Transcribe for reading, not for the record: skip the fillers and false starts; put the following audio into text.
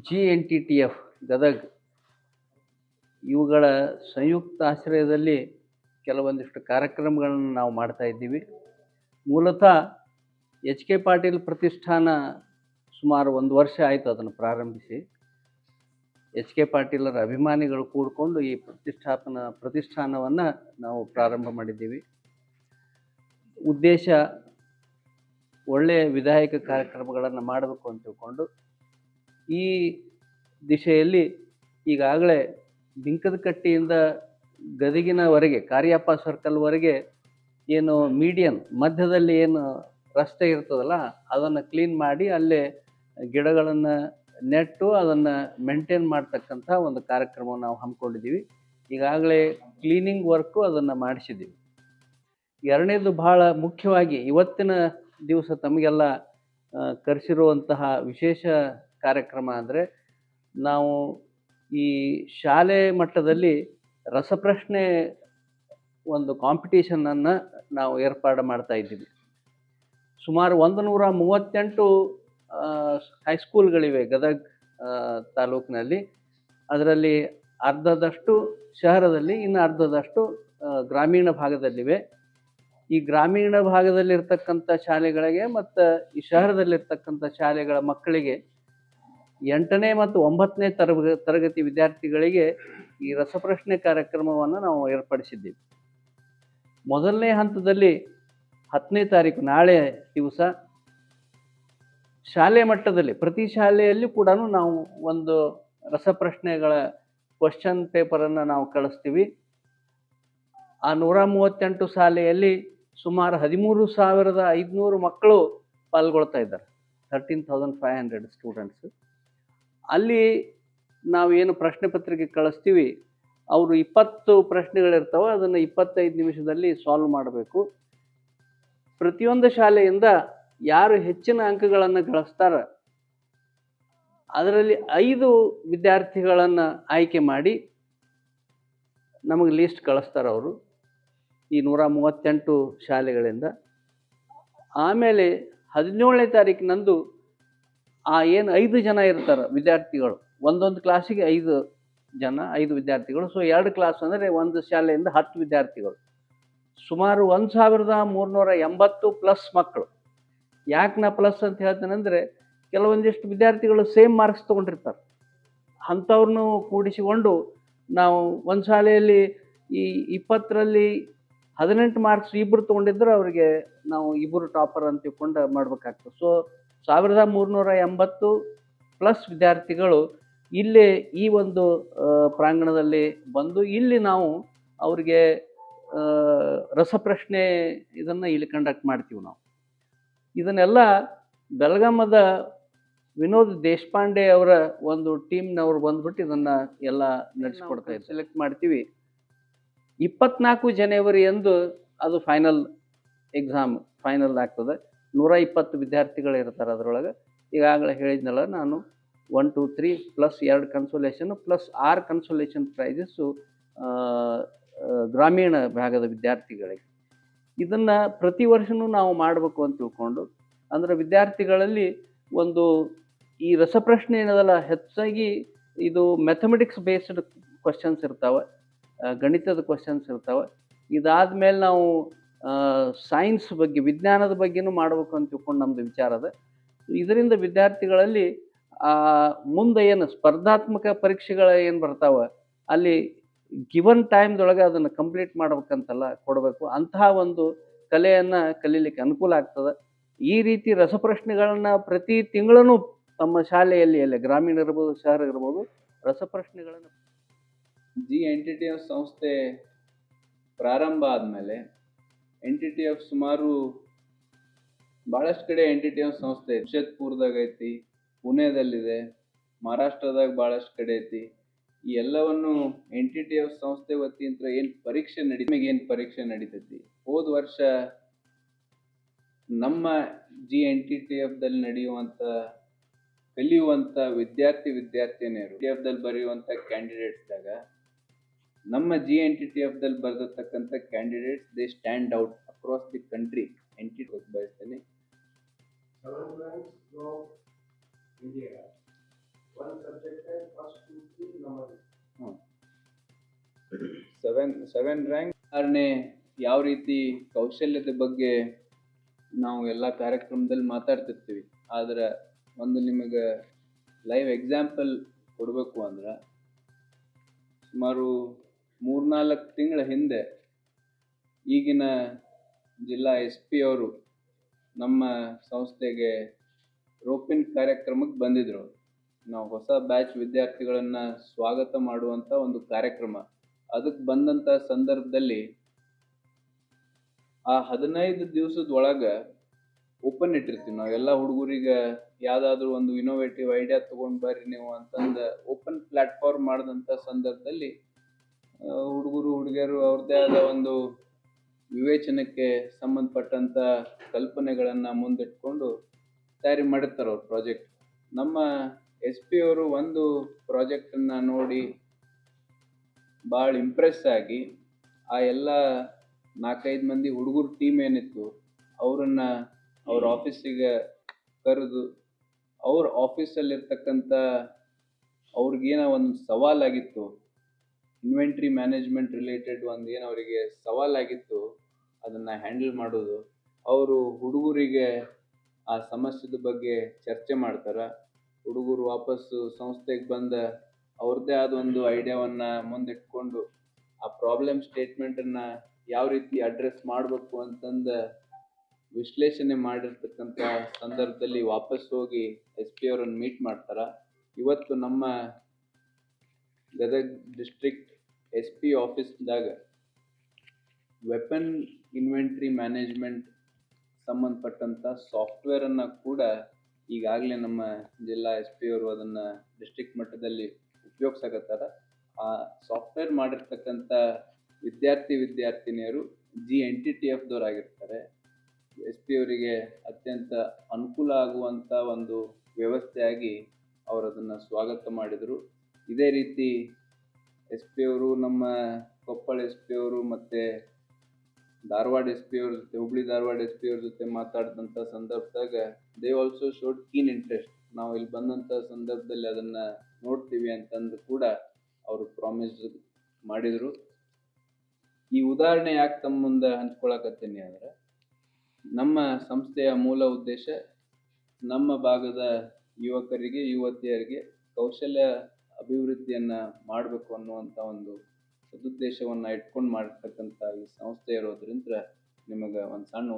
GNTTF Gadag ಇವುಗಳ ಸಂಯುಕ್ತ ಆಶ್ರಯದಲ್ಲಿ ಕೆಲವೊಂದಿಷ್ಟು ಕಾರ್ಯಕ್ರಮಗಳನ್ನು ನಾವು ಮಾಡ್ತಾ ಇದ್ದೀವಿ. ಮೂಲತಃ ಎಚ್ ಕೆ ಪಾಟೀಲ್ ಪ್ರತಿಷ್ಠಾನ ಸುಮಾರು 1 ವರ್ಷ ಆಯಿತು ಅದನ್ನು ಪ್ರಾರಂಭಿಸಿ. ಎಚ್ ಕೆ ಪಾಟೀಲರ ಅಭಿಮಾನಿಗಳು ಕೂಡಿಕೊಂಡು ಈ ಪ್ರತಿಷ್ಠಾನವನ್ನು ನಾವು ಪ್ರಾರಂಭ ಮಾಡಿದ್ದೀವಿ. ಉದ್ದೇಶ ಒಳ್ಳೆಯ ವಿಧಾಯಕ ಕಾರ್ಯಕ್ರಮಗಳನ್ನು ಮಾಡಬೇಕು ಅಂತ ತಿಳ್ಕೊಂಡು ಈ ದಿಶೆಯಲ್ಲಿ ಈಗಾಗಲೇ ಬಿಂಕದಕಟ್ಟಿಯಿಂದ ಗದಗಿನವರೆಗೆ ಕಾರ್ಯಪ್ಪ ಸರ್ಕಲ್ವರೆಗೆ ಏನು ಮೀಡಿಯನ್ ಮಧ್ಯದಲ್ಲಿ ಏನು ರಸ್ತೆ ಇರ್ತದಲ್ಲ ಅದನ್ನು ಕ್ಲೀನ್ ಮಾಡಿ ಅಲ್ಲೇ ಗಿಡಗಳನ್ನು ನೆಟ್ಟು ಅದನ್ನು ಮೇಂಟೈನ್ ಮಾಡ್ತಕ್ಕಂಥ ಒಂದು ಕಾರ್ಯಕ್ರಮವನ್ನು ನಾವು ಹಮ್ಮಿಕೊಂಡಿದ್ದೀವಿ. ಈಗಾಗಲೇ ಕ್ಲೀನಿಂಗ್ ವರ್ಕು ಅದನ್ನು ಮಾಡಿಸಿದ್ದೀವಿ. ಎರಡನೇದು ಭಾಳ ಮುಖ್ಯವಾಗಿ ಇವತ್ತಿನ ದಿವಸ ತಮಗೆಲ್ಲ ಕರೆಸಿರುವಂತಹ ವಿಶೇಷ ಕಾರ್ಯಕ್ರಮ ಅಂದರೆ ನಾವು ಈ ಶಾಲೆ ಮಟ್ಟದಲ್ಲಿ ರಸಪ್ರಶ್ನೆ ಒಂದು ಕಾಂಪಿಟೇಷನನ್ನು ನಾವು ಏರ್ಪಾಡು ಮಾಡ್ತಾ ಇದ್ದೀವಿ. ಸುಮಾರು 138 ಹೈಸ್ಕೂಲ್ಗಳಿವೆ ಗದಗ್ ತಾಲೂಕಿನಲ್ಲಿ. ಅದರಲ್ಲಿ ಅರ್ಧದಷ್ಟು ಶಹರದಲ್ಲಿ, ಇನ್ನು ಅರ್ಧದಷ್ಟು ಗ್ರಾಮೀಣ ಭಾಗದಲ್ಲಿವೆ. ಈ ಗ್ರಾಮೀಣ ಭಾಗದಲ್ಲಿರ್ತಕ್ಕಂಥ ಶಾಲೆಗಳಿಗೆ ಮತ್ತು ಈ ಶಹರದಲ್ಲಿರ್ತಕ್ಕಂಥ ಶಾಲೆಗಳ ಮಕ್ಕಳಿಗೆ 8ನೇ ಮತ್ತು 9ನೇ ತರಗತಿ ವಿದ್ಯಾರ್ಥಿಗಳಿಗೆ ಈ ರಸಪ್ರಶ್ನೆ ಕಾರ್ಯಕ್ರಮವನ್ನು ನಾವು ಏರ್ಪಡಿಸಿದ್ದೀವಿ. ಮೊದಲನೇ ಹಂತದಲ್ಲಿ 10ನೇ ತಾರೀಕು ನಾಳೆ ದಿವಸ ಶಾಲೆ ಮಟ್ಟದಲ್ಲಿ ಪ್ರತಿ ಶಾಲೆಯಲ್ಲಿ ಕೂಡ ನಾವು ಒಂದು ರಸಪ್ರಶ್ನೆಗಳ ಕ್ವಶನ್ ಪೇಪರನ್ನು ನಾವು ಕಳಿಸ್ತೀವಿ. ಆ 138 ಶಾಲೆಯಲ್ಲಿ ಸುಮಾರು 13,500 ಮಕ್ಕಳು ಪಾಲ್ಗೊಳ್ತಾ ಇದ್ದಾರೆ. 13,500 ಸ್ಟೂಡೆಂಟ್ಸ್. ಅಲ್ಲಿ ನಾವೇನು ಪ್ರಶ್ನೆ ಪತ್ರಿಕೆ ಕಳಿಸ್ತೀವಿ, ಅವರು 20 ಪ್ರಶ್ನೆಗಳಿರ್ತವೆ, ಅದನ್ನು 25 ನಿಮಿಷದಲ್ಲಿ ಸಾಲ್ವ್ ಮಾಡಬೇಕು. ಪ್ರತಿಯೊಂದು ಶಾಲೆಯಿಂದ ಯಾರು ಹೆಚ್ಚಿನ ಅಂಕಗಳನ್ನು ಗಳಿಸ್ತಾರೆ ಅದರಲ್ಲಿ 5 ವಿದ್ಯಾರ್ಥಿಗಳನ್ನು ಆಯ್ಕೆ ಮಾಡಿ ನಮಗೆ ಲಿಸ್ಟ್ ಕಳಿಸ್ತಾರೆ ಅವರು ಈ 138 ಶಾಲೆಗಳಿಂದ. ಆಮೇಲೆ 17ನೇ ತಾರೀಕಿನಂದು ಆ ಏನು 5 ಜನ ಇರ್ತಾರೆ ವಿದ್ಯಾರ್ಥಿಗಳು, ಒಂದೊಂದು ಕ್ಲಾಸಿಗೆ 5 ವಿದ್ಯಾರ್ಥಿಗಳು. ಸೊ 2 ಕ್ಲಾಸ್ ಅಂದರೆ ಒಂದು ಶಾಲೆಯಿಂದ 10 ವಿದ್ಯಾರ್ಥಿಗಳು, ಸುಮಾರು 1,380 ಪ್ಲಸ್ ಮಕ್ಕಳು. ಯಾಕೆ ನಾ ಪ್ಲಸ್ ಅಂತ ಹೇಳ್ತೇನೆಂದರೆ ಕೆಲವೊಂದಿಷ್ಟು ವಿದ್ಯಾರ್ಥಿಗಳು ಸೇಮ್ ಮಾರ್ಕ್ಸ್ ತೊಗೊಂಡಿರ್ತಾರೆ. ಅಂಥವ್ರನ್ನೂ ಕೂಡಿಸಿಕೊಂಡು ನಾವು ಒಂದು ಶಾಲೆಯಲ್ಲಿ ಈ 20ರಲ್ಲಿ 18 ಮಾರ್ಕ್ಸ್ ಇಬ್ಬರು ತೊಗೊಂಡಿದ್ರೆ ಅವರಿಗೆ ನಾವು ಇಬ್ಬರು ಟಾಪರ್ ಅಂತ ತಿಳ್ಕೊಂಡು ಮಾಡಬೇಕಾಗ್ತದೆ. ಸೊ 1,380 ಪ್ಲಸ್ ವಿದ್ಯಾರ್ಥಿಗಳು ಇಲ್ಲೇ ಈ ಒಂದು ಪ್ರಾಂಗಣದಲ್ಲಿ ಬಂದು ಇಲ್ಲಿ ನಾವು ಅವರಿಗೆ ರಸಪ್ರಶ್ನೆ ಇದನ್ನು ಇಲ್ಲಿ ಕಂಡಕ್ಟ್ ಮಾಡ್ತೀವಿ ನಾವು. ಇದನ್ನೆಲ್ಲ ಬೆಳಗಾಮದ ವಿನೋದ್ ದೇಶಪಾಂಡೆ ಅವರ ಒಂದು ಟೀಮ್ನವ್ರು ಬಂದ್ಬಿಟ್ಟು ಇದನ್ನು ಎಲ್ಲ ನಡೆಸ್ಕೊಡ್ತಾ ಇದ್ದಾರೆ. ಸೆಲೆಕ್ಟ್ ಮಾಡ್ತೀವಿ. 24 ಜನವರಿ ಎಂದು ಅದು ಫೈನಲ್ ಆಗ್ತದೆ. 120 ವಿದ್ಯಾರ್ಥಿಗಳು ಇರ್ತಾರೆ ಅದರೊಳಗೆ. ಈಗಾಗಲೇ ಹೇಳಿದ್ನಲ್ಲ ನಾನು 1, 2, 3 plus 2 consolation plus 6 consolation prices ಗ್ರಾಮೀಣ ಭಾಗದ ವಿದ್ಯಾರ್ಥಿಗಳಿಗೆ. ಇದನ್ನು ಪ್ರತಿ ವರ್ಷವೂ ನಾವು ಮಾಡಬೇಕು ಅಂತ ತಿಳ್ಕೊಂಡು, ಅಂದರೆ ವಿದ್ಯಾರ್ಥಿಗಳಲ್ಲಿ ಒಂದು ಈ ರಸಪ್ರಶ್ನೆ ಏನದಲ್ಲ ಹೆಚ್ಚಾಗಿ ಇದು ಮ್ಯಾಥಮೆಟಿಕ್ಸ್ ಬೇಸ್ಡ್ ಕ್ವಶನ್ಸ್ ಇರ್ತಾವೆ, ಗಣಿತದ ಕ್ವಶನ್ಸ್ ಇರ್ತಾವೆ. ಇದಾದಮೇಲೆ ನಾವು ಸೈನ್ಸ್ ಬಗ್ಗೆ, ವಿಜ್ಞಾನದ ಬಗ್ಗೆನೂ ಮಾಡಬೇಕು ಅಂತ ತಿಳ್ಕೊಂಡು ನಮ್ಮದು ವಿಚಾರ ಅದ. ಇದರಿಂದ ವಿದ್ಯಾರ್ಥಿಗಳಲ್ಲಿ ಮುಂದೆ ಏನು ಸ್ಪರ್ಧಾತ್ಮಕ ಪರೀಕ್ಷೆಗಳು ಏನು ಬರ್ತಾವೆ ಅಲ್ಲಿ ಗಿವನ್ ಟೈಮ್ದೊಳಗೆ ಅದನ್ನು ಕಂಪ್ಲೀಟ್ ಮಾಡ್ಬೇಕಂತೆಲ್ಲ ಕೊಡಬೇಕು. ಅಂತಹ ಒಂದು ಕಲೆಯನ್ನು ಕಲೀಲಿಕ್ಕೆ ಅನುಕೂಲ ಆಗ್ತದೆ. ಈ ರೀತಿ ರಸಪ್ರಶ್ನೆಗಳನ್ನು ಪ್ರತಿ ತಿಂಗಳೂ ತಮ್ಮ ಶಾಲೆಯಲ್ಲಿ ಎಲ್ಲ ಗ್ರಾಮೀಣ ಇರ್ಬೋದು, ಶಹರ ಇರ್ಬೋದು, ರಸಪ್ರಶ್ನೆಗಳನ್ನು GNTTF ಸಂಸ್ಥೆ ಪ್ರಾರಂಭ ಆದಮೇಲೆ NTTF ಸುಮಾರು ಭಾಳಷ್ಟು ಕಡೆ NTTF ಸಂಸ್ಥೆ ಜಮಶೇದ್ಪುರದಾಗ ಐತಿ, ಪುಣೆದಲ್ಲಿದೆ, ಮಹಾರಾಷ್ಟ್ರದಾಗ ಭಾಳಷ್ಟು ಕಡೆ ಐತಿ. ಈ ಎಲ್ಲವನ್ನು NTTF ಸಂಸ್ಥೆ ವತಿಯಿಂದ ಏನು ಪರೀಕ್ಷೆ ನಡೀತೈತಿ. ಹೋದ ವರ್ಷ ನಮ್ಮ GNTTFದಲ್ಲಿ ನಡೆಯುವಂಥ ಕಲಿಯುವಂಥ ವಿದ್ಯಾರ್ಥಿನಿಯರು TFದಲ್ಲಿ ಬರೆಯುವಂಥ ಕ್ಯಾಂಡಿಡೇಟ್ಸ್ದಾಗ ನಮ್ಮ GNTTFದಲ್ಲಿ ಬರೆದಿರ್ತಕ್ಕಂಥ candidates they stand out across the country. NTTF ಬಯಸ್ತೇನೆ. Seven rank. ಉದಾಹರಣೆ ಯಾವ ರೀತಿ ಕೌಶಲ್ಯದ ಬಗ್ಗೆ ನಾವು ಎಲ್ಲ ಕಾರ್ಯಕ್ರಮದಲ್ಲಿ ಮಾತಾಡ್ತಿರ್ತೀವಿ, ಆದ್ರೆ ಒಂದು ನಿಮಗೆ ಲೈವ್ ಎಕ್ಸಾಂಪಲ್ ಕೊಡಬೇಕು ಅಂದ್ರೆ ಸುಮಾರು 3-4 ತಿಂಗಳ ಹಿಂದೆ ಈಗಿನ ಜಿಲ್ಲಾ SP ಅವರು ನಮ್ಮ ಸಂಸ್ಥೆಗೆ ರೋಪಿನ್ ಕಾರ್ಯಕ್ರಮಕ್ಕೆ ಬಂದಿದ್ರು. ನಾವು ಹೊಸ ಬ್ಯಾಚ್ ವಿದ್ಯಾರ್ಥಿಗಳನ್ನ ಸ್ವಾಗತ ಮಾಡುವಂತ ಒಂದು ಕಾರ್ಯಕ್ರಮ. ಅದಕ್ಕೆ ಬಂದಂತ ಸಂದರ್ಭದಲ್ಲಿ ಆ 15 ದಿವಸದೊಳಗ ಓಪನ್ ಇಟ್ಟಿರ್ತೀವಿ ನಾವು ಎಲ್ಲ ಹುಡುಗರಿಗೆ. ಯಾವ್ದಾದ್ರು ಒಂದು ಇನೋವೇಟಿವ್ ಐಡಿಯಾ ತಗೊಂಡ್ ಬರ್ರಿ ನೀವು ಅಂತಂದ ಓಪನ್ ಪ್ಲಾಟ್ಫಾರ್ಮ್ ಮಾಡಿದಂತ ಸಂದರ್ಭದಲ್ಲಿ ಹುಡುಗರು ಹುಡುಗಿಯರು ಅವ್ರದ್ದೇ ಆದ ಒಂದು ವಿವೇಚನಕ್ಕೆ ಸಂಬಂಧಪಟ್ಟಂತ ಕಲ್ಪನೆಗಳನ್ನ ಮುಂದಿಟ್ಕೊಂಡು ತಯಾರಿ ಮಾಡಿರ್ತಾರೆ ಅವ್ರ ಪ್ರಾಜೆಕ್ಟ್. ನಮ್ಮ SP ಅವರು ಒಂದು ಪ್ರಾಜೆಕ್ಟನ್ನ ನೋಡಿ ಭಾಳ ಇಂಪ್ರೆಸ್ ಆಗಿ ಆ ಎಲ್ಲ 4-5 ಮಂದಿ ಹುಡುಗರ ಟೀಮ್ ಏನಿತ್ತು ಅವರನ್ನ ಅವ್ರ ಆಫೀಸಿಗೆ ಕರೆದು ಅವ್ರ ಆಫೀಸಲ್ಲಿರ್ತಕ್ಕಂಥ ಅವ್ರಿಗೇನೋ ಒಂದು ಸವಾಲಾಗಿತ್ತು, ಇನ್ವೆಂಟ್ರಿ ಮ್ಯಾನೇಜ್ಮೆಂಟ್ ರಿಲೇಟೆಡ್ ಒಂದು ಏನು ಅವರಿಗೆ ಸವಾಲಾಗಿತ್ತು ಅದನ್ನು ಹ್ಯಾಂಡಲ್ ಮಾಡೋದು. ಅವರು ಹುಡುಗರಿಗೆ ಆ ಸಮಸ್ಯೆದ ಬಗ್ಗೆ ಚರ್ಚೆ ಮಾಡ್ತಾರೆ. ಹುಡುಗರು ವಾಪಸ್ಸು ಸಂಸ್ಥೆಗೆ ಬಂದ ಅವ್ರದ್ದೇ ಆದ ಒಂದು ಐಡಿಯಾವನ್ನು ಮುಂದಿಟ್ಕೊಂಡು ಆ ಪ್ರಾಬ್ಲಮ್ ಸ್ಟೇಟ್ಮೆಂಟನ್ನು ಯಾವ ರೀತಿ ಅಡ್ರೆಸ್ ಮಾಡಬೇಕು ಅಂತಂದು ವಿಶ್ಲೇಷಣೆ ಮಾಡಿರ್ತಕ್ಕಂಥ ಸಂದರ್ಭದಲ್ಲಿ ವಾಪಸ್ ಹೋಗಿ SP ಅವರನ್ನು ಮೀಟ್ ಮಾಡ್ತಾರೆ. ಇವತ್ತು ನಮ್ಮ ಗದಗ ಡಿಸ್ಟ್ರಿಕ್ಟ್ SP ಆಫೀಸ್ದಾಗ ವೆಪನ್ ಇನ್ವೆಂಟ್ರಿ ಮ್ಯಾನೇಜ್ಮೆಂಟ್ ಸಂಬಂಧಪಟ್ಟಂಥ ಸಾಫ್ಟ್ವೇರನ್ನು ಕೂಡ ಈಗಾಗಲೇ ನಮ್ಮ ಜಿಲ್ಲಾ SP ಅವರು ಅದನ್ನು ಡಿಸ್ಟ್ರಿಕ್ಟ್ ಮಟ್ಟದಲ್ಲಿ ಉಪಯೋಗಿಸಕತ್ತಾರ. ಆ ಸಾಫ್ಟ್ವೇರ್ ಮಾಡಿರ್ತಕ್ಕಂಥ ವಿದ್ಯಾರ್ಥಿನಿಯರು GNTTFದವರಾಗಿರ್ತಾರೆ. SP ಅವರಿಗೆ ಅತ್ಯಂತ ಅನುಕೂಲ ಆಗುವಂಥ ಒಂದು ವ್ಯವಸ್ಥೆಯಾಗಿ ಅವರು ಅದನ್ನು ಸ್ವಾಗತ ಮಾಡಿದರು. ಇದೇ ರೀತಿ SP ಅವರು ನಮ್ಮ ಕೊಪ್ಪಳ SP ಅವರು ಮತ್ತು ಧಾರವಾಡ SP ಅವ್ರ ಜೊತೆ ಹುಬ್ಳಿ ಧಾರವಾಡ SP ಅವ್ರ ಜೊತೆ ಮಾತಾಡಿದಂಥ ಸಂದರ್ಭದಾಗ they also showed keen interest. ನಾವು ಇಲ್ಲಿ ಬಂದಂಥ ಸಂದರ್ಭದಲ್ಲಿ ಅದನ್ನು ನೋಡ್ತೀವಿ ಅಂತಂದು ಕೂಡ ಅವರು ಪ್ರಾಮಿಸ್ ಮಾಡಿದರು. ಈ ಉದಾಹರಣೆ ಯಾಕೆ ತಮ್ಮ ಮುಂದೆ ಹಂಚ್ಕೊಳಕತ್ತೀನಿ ಅಂದರೆ ನಮ್ಮ ಸಂಸ್ಥೆಯ ಮೂಲ ಉದ್ದೇಶ ನಮ್ಮ ಭಾಗದ ಯುವಕರಿಗೆ ಯುವತಿಯರಿಗೆ ಕೌಶಲ್ಯ ಅಭಿವೃದ್ಧಿಯನ್ನು ಮಾಡಬೇಕು ಅನ್ನುವಂಥ ಒಂದು ಸದುದ್ದೇಶವನ್ನು ಇಟ್ಕೊಂಡು ಮಾಡಿರ್ತಕ್ಕಂಥ ಈ ಸಂಸ್ಥೆ ಇರೋದ್ರಿಂದ ನಿಮಗೆ ಒಂದು ಸಣ್ಣ